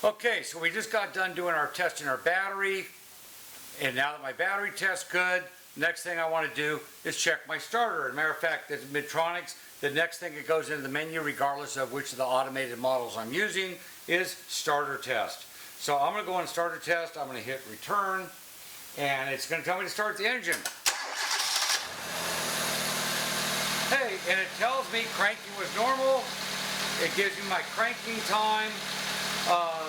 Okay, so we just got done doing our testing our battery, and now that my battery tests good, next thing I want to do is check my starter. As a matter of fact, at Midtronics, the next thing that goes into the menu, regardless of which of the automated models I'm using, is starter test. So I'm going to go on starter test, I'm going to hit return, and it's going to tell me to start the engine. Hey, and it tells me cranking was normal. It gives me my cranking time of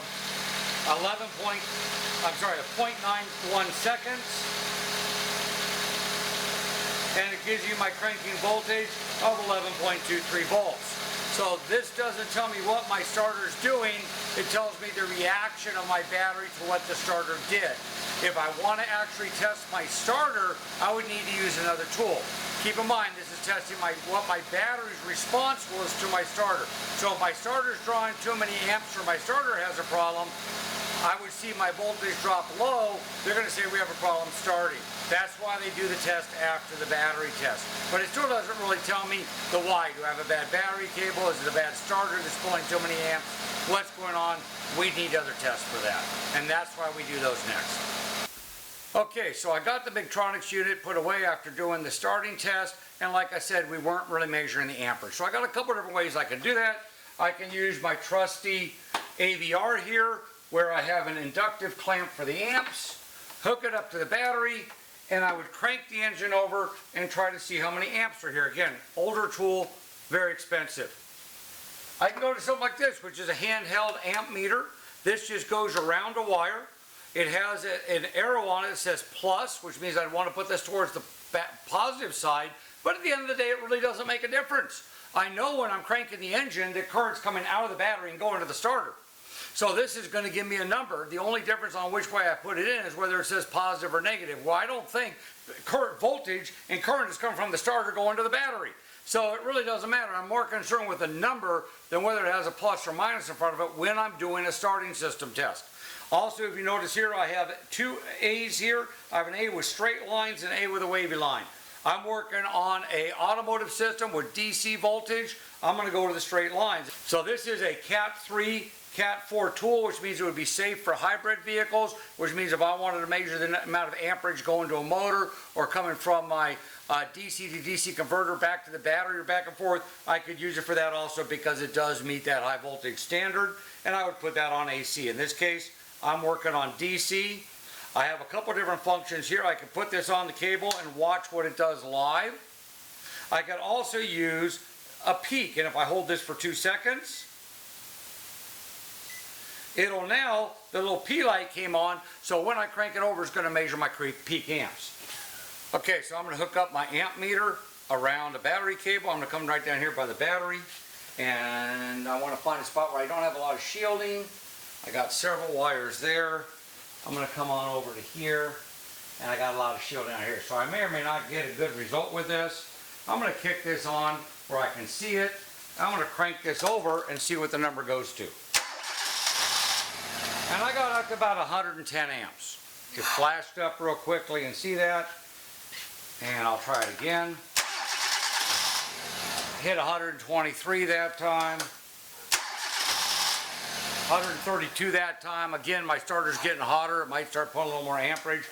0.91 seconds, and it gives you my cranking voltage of 11.23 volts. So this doesn't tell me what my starter is doing, it tells me the reaction of my battery to what the starter did. If I want to actually test my starter, I would need to use another tool. Keep in mind, this is testing what my battery's response was to my starter. So if my starter's drawing too many amps or my starter has a problem, I would see my voltage drop low. They're going to say we have a problem starting. That's why they do the test after the battery test. But it still doesn't really tell me the why. Do I have a bad battery cable? Is it a bad starter that's pulling too many amps? What's going on? We need other tests for that. And that's why we do those next. Okay, so I got the Midtronics unit put away after doing the starting test, and like I said, we weren't really measuring the amperage. So I got a couple different ways I can do that. I can use my trusty AVR here, where I have an inductive clamp for the amps, hook it up to the battery, and I would crank the engine over and try to see how many amps are here. Again, older tool, very expensive. I can go to something like this, which is a handheld amp meter. This just goes around a wire. It has an arrow on it that says plus, which means I'd want to put this towards the positive side, but at the end of the day, it really doesn't make a difference. I know when I'm cranking the engine, the current's coming out of the battery and going to the starter. So this is going to give me a number. The only difference on which way I put it in is whether it says positive or negative. Well, I don't think current voltage and current is coming from the starter going to the battery. So it really doesn't matter. I'm more concerned with the number than whether it has a plus or minus in front of it when I'm doing a starting system test. Also, if you notice here, I have two A's here. I have an A with straight lines and an A with a wavy line. I'm working on an automotive system with DC voltage. I'm going to go to the straight lines. So this is a Cat 3, Cat 4 tool, which means it would be safe for hybrid vehicles, which means if I wanted to measure the amount of amperage going to a motor or coming from my DC to DC converter back to the battery or back and forth, I could use it for that also because it does meet that high voltage standard, and I would put that on AC. In this case, I'm working on DC. I have a couple different functions here. I can put this on the cable and watch what it does live. I can also use a peak, and if I hold this for 2 seconds, it'll now, the little P light came on, so when I crank it over, it's going to measure my peak amps. Okay, so I'm going to hook up my amp meter around the battery cable. I'm going to come right down here by the battery, and I want to find a spot where I don't have a lot of shielding. I got several wires there. I'm going to come on over to here, and I got a lot of shielding out here. So I may or may not get a good result with this. I'm going to kick this on where I can see it. I'm going to crank this over and see what the number goes to. And I got up to about 110 amps. It flashed up real quickly and see that. And I'll try it again. Hit 123 that time. 132 that time. Again, my starter's getting hotter. It might start pulling a little more amperage.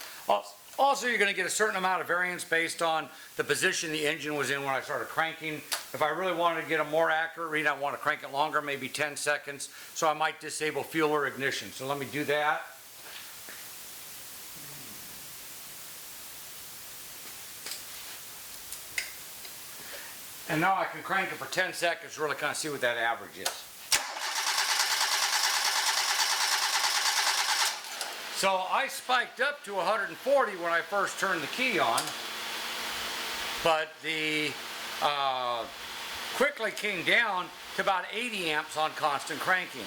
Also, you're going to get a certain amount of variance based on the position the engine was in when I started cranking. If I really wanted to get a more accurate read, I want to crank it longer, maybe 10 seconds. So I might disable fuel or ignition. So let me do that. And now I can crank it for 10 seconds to really kind of see what that average is. So I spiked up to 140 when I first turned the key on, but the quickly came down to about 80 amps on constant cranking.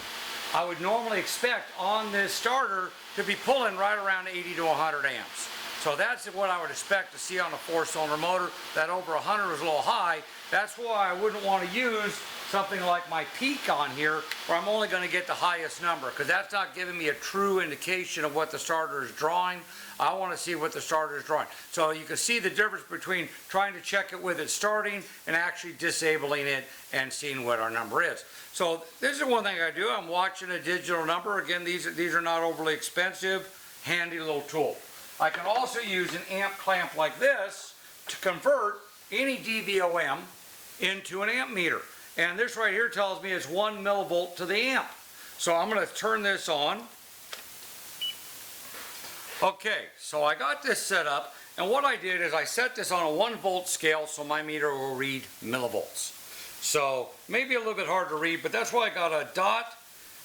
I would normally expect on this starter to be pulling right around 80 to 100 amps. So that's what I would expect to see on a 4-cylinder motor. That over 100 was a little high, That's why I wouldn't want to use something like my peak on here, where I'm only going to get the highest number, because that's not giving me a true indication of what the starter is drawing. I want to see what the starter is drawing. So you can see the difference between trying to check it with it starting and actually disabling it and seeing what our number is. So this is one thing I do. I'm watching a digital number. Again, these are not overly expensive, handy little tool. I can also use an amp clamp like this to convert any DVOM into an amp meter. And this right here tells me it's 1 millivolt to the amp. So I'm going to turn this on. Okay, so I got this set up, and what I did is I set this on a 1 volt scale so my meter will read millivolts. So maybe a little bit hard to read, but that's why I got a dot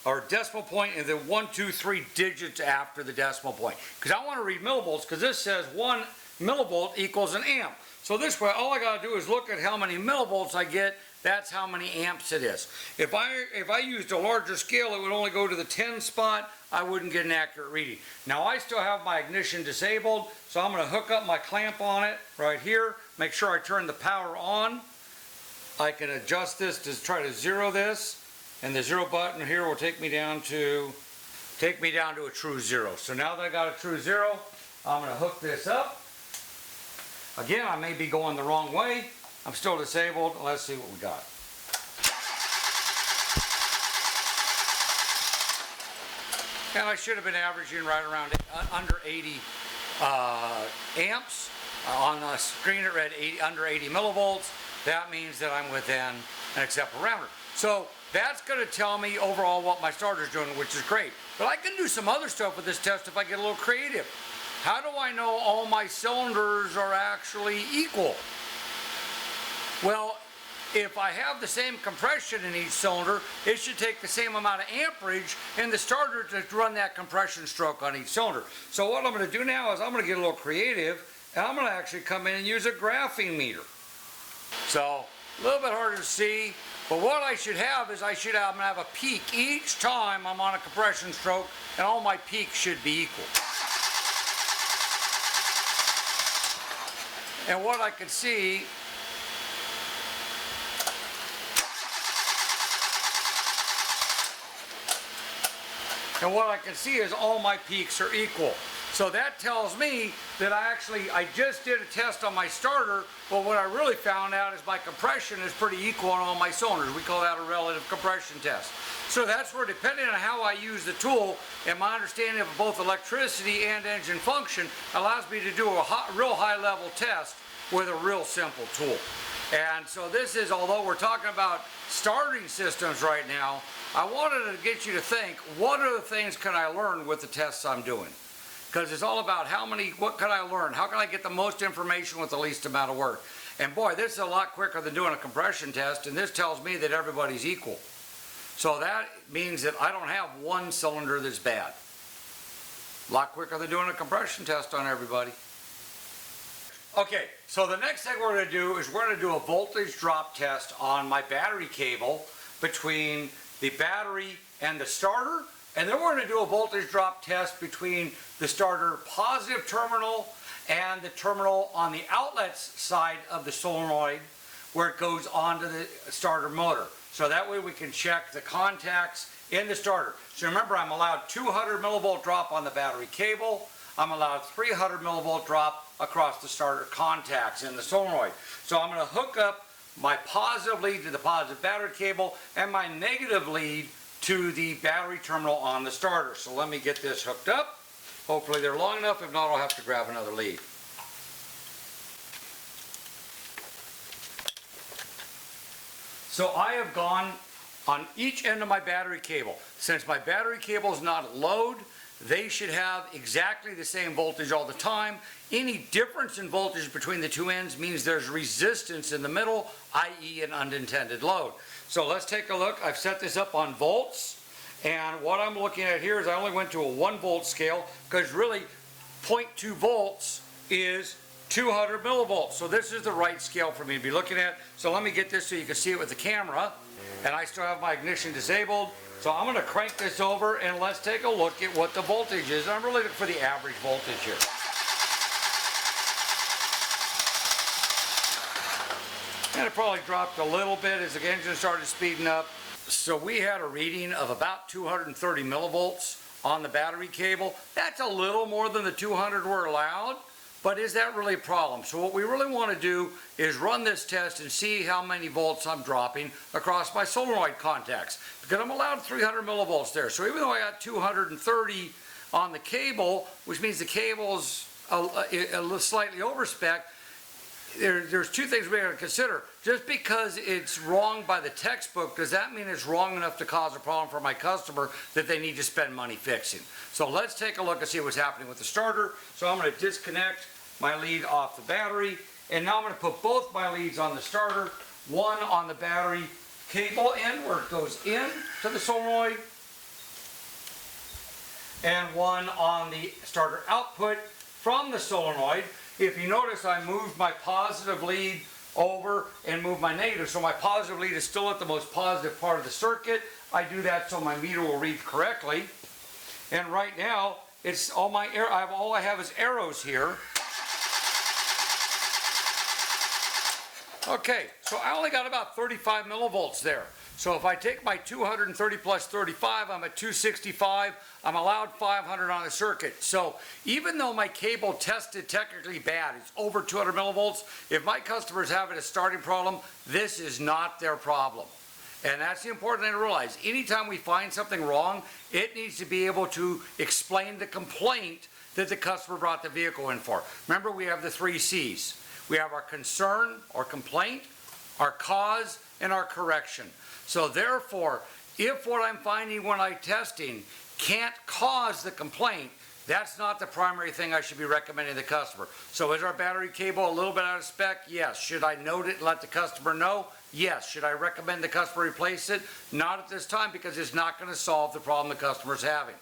or decimal point and then 1, 2, 3 digits after the decimal point. Because I want to read millivolts, because this says 1 millivolt equals an amp. So this way, all I got to do is look at how many millivolts I get. That's how many amps it is. If I used a larger scale, it would only go to the 10 spot. I wouldn't get an accurate reading. Now I still have my ignition disabled, so I'm going to hook up my clamp on it right here. Make sure I turn the power on. I can adjust this to try to zero this, and the 0 button here will take me down to a true 0. So now that I got a true 0, I'm going to hook this up. Again, I may be going the wrong way. I'm still disabled. Let's see what we got. And I should have been averaging right around under 80 amps. On the screen it read under 80 millivolts. That means that I'm within an acceptable parameter. So that's going to tell me overall what my starter's doing, which is great. But I can do some other stuff with this test if I get a little creative. How do I know all my cylinders are actually equal? Well, if I have the same compression in each cylinder, it should take the same amount of amperage in the starter to run that compression stroke on each cylinder. So what I'm going to do now is I'm going to get a little creative, and I'm going to actually come in and use a graphing meter. So a little bit harder to see, but what I should have is I'm going to have a peak each time I'm on a compression stroke, and all my peaks should be equal. And what I can see is all my peaks are equal. So that tells me that I just did a test on my starter, but what I really found out is my compression is pretty equal on all my cylinders. We call that a relative compression test. So that's where, depending on how I use the tool and my understanding of both electricity and engine function, allows me to do a real high level test with a real simple tool. And so this is, although we're talking about starting systems right now, I wanted to get you to think, what other things can I learn with the tests I'm doing? Because it's all about what can I learn? How can I get the most information with the least amount of work? And boy, this is a lot quicker than doing a compression test, and this tells me that everybody's equal. So that means that I don't have one cylinder that's bad. A lot quicker than doing a compression test on everybody. Okay, so the next thing we're going to do is we're going to do a voltage drop test on my battery cable between the battery and the starter, and then we're going to do a voltage drop test between the starter positive terminal and the terminal on the outlet side of the solenoid where it goes onto the starter motor. So that way we can check the contacts in the starter. So remember, I'm allowed 200 millivolt drop on the battery cable. I'm allowed 300 millivolt drop across the starter contacts in the solenoid. So I'm going to hook up my positive lead to the positive battery cable and my negative lead to the battery terminal on the starter. So let me get this hooked up. Hopefully they're long enough. If not, I'll have to grab another lead. So I have gone on each end of my battery cable. Since my battery cable is not a load, they should have exactly the same voltage all the time. Any difference in voltage between the two ends means there's resistance in the middle, i.e. an unintended load. So let's take a look. I've set this up on volts, and what I'm looking at here is I only went to a 1 volt scale because really 0.2 volts is 200 millivolts. So this is the right scale for me to be looking at. So let me get this so you can see it with the camera. And I still have my ignition disabled. So I'm going to crank this over and let's take a look at what the voltage is. I'm really looking for the average voltage here. And it probably dropped a little bit as the engine started speeding up. So we had a reading of about 230 millivolts on the battery cable. That's a little more than the 200 we're allowed, but is that really a problem? So what we really want to do is run this test and see how many volts I'm dropping across my solenoid contacts, because I'm allowed 300 millivolts there. So even though I got 230 on the cable, which means the cable's a slightly over spec, there's two things we have to consider. Just because it's wrong by the textbook, does that mean it's wrong enough to cause a problem for my customer that they need to spend money fixing? So let's take a look and see what's happening with the starter. So I'm going to disconnect my lead off the battery, and now I'm going to put both my leads on the starter, one on the battery cable end where it goes in to the solenoid, and one on the starter output from the solenoid. If you notice, I moved my positive lead over and moved my negative, so my positive lead is still at the most positive part of the circuit. I do that so my meter will read correctly. And right now, it's all I have is arrows here. Okay, so I only got about 35 millivolts there. So if I take my 230 plus 35, I'm at 265. I'm allowed 500 on the circuit. So even though my cable tested technically bad, it's over 200 millivolts, if my customer is having a starting problem, this is not their problem. And that's the important thing to realize. Anytime we find something wrong, it needs to be able to explain the complaint that the customer brought the vehicle in for. Remember, we have the 3 C's. We have our concern or complaint, our cause, and our correction. So therefore, if what I'm finding when I'm testing can't cause the complaint, that's not the primary thing I should be recommending to the customer. So is our battery cable a little bit out of spec? Yes. Should I note it and let the customer know? Yes. Should I recommend the customer replace it? Not at this time, because it's not going to solve the problem the customer's having.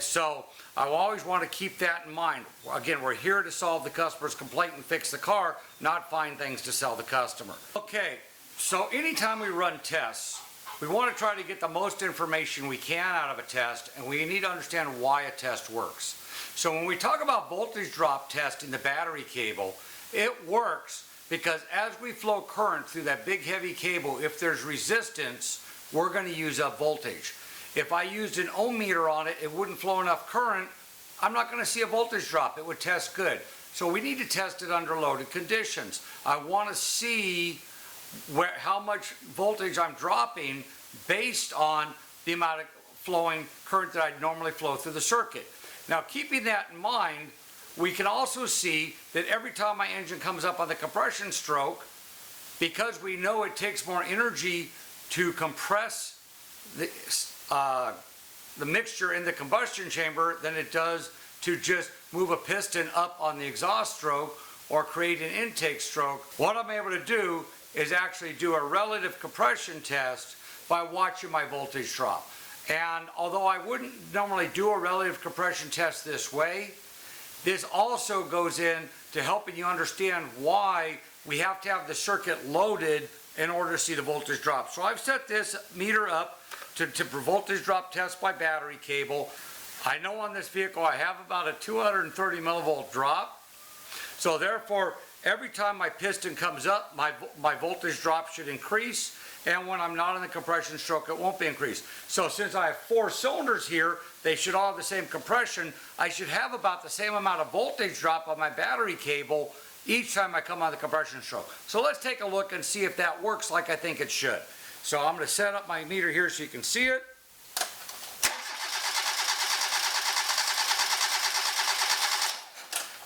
So I always want to keep that in mind. Again, we're here to solve the customer's complaint and fix the car, not find things to sell the customer. Okay, so anytime we run tests, we want to try to get the most information we can out of a test, and we need to understand why a test works. So when we talk about voltage drop test in the battery cable, it works because as we flow current through that big heavy cable, if there's resistance, we're going to use up voltage. If I used an ohm meter on it, it wouldn't flow enough current. I'm not going to see a voltage drop. It would test good. So we need to test it under loaded conditions. I want to see how much voltage I'm dropping based on the amount of flowing current that I'd normally flow through the circuit. Now, keeping that in mind, we can also see that every time my engine comes up on the compression stroke, because we know it takes more energy to compress the mixture in the combustion chamber than it does to just move a piston up on the exhaust stroke or create an intake stroke. What I'm able to do is actually do a relative compression test by watching my voltage drop. And although I wouldn't normally do a relative compression test this way, this also goes in to helping you understand why we have to have the circuit loaded in order to see the voltage drop. So I've set this meter up to voltage drop test by battery cable. I know on this vehicle I have about a 230 millivolt drop. So therefore, every time my piston comes up, my voltage drop should increase. And when I'm not in the compression stroke, it won't be increased. So since I have 4 cylinders here, they should all have the same compression. I should have about the same amount of voltage drop on my battery cable each time I come on the compression stroke. So let's take a look and see if that works like I think it should. So I'm going to set up my meter here so you can see it.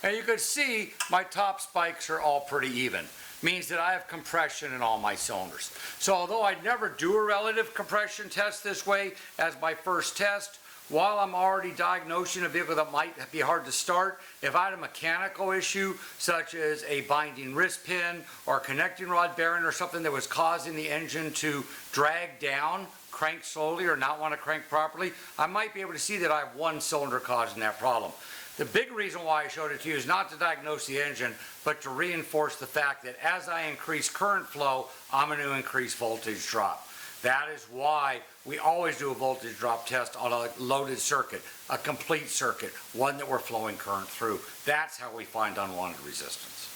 And you can see my top spikes are all pretty even. Means that I have compression in all my cylinders. So although I'd never do a relative compression test this way as my first test, while I'm already diagnosing a vehicle that might be hard to start, if I had a mechanical issue such as a binding wrist pin or a connecting rod bearing or something that was causing the engine to drag down, crank slowly or not want to crank properly, I might be able to see that I have one cylinder causing that problem. The big reason why I showed it to you is not to diagnose the engine, but to reinforce the fact that as I increase current flow, I'm going to increase voltage drop. That is why we always do a voltage drop test on a loaded circuit, a complete circuit, one that we're flowing current through. That's how we find unwanted resistance.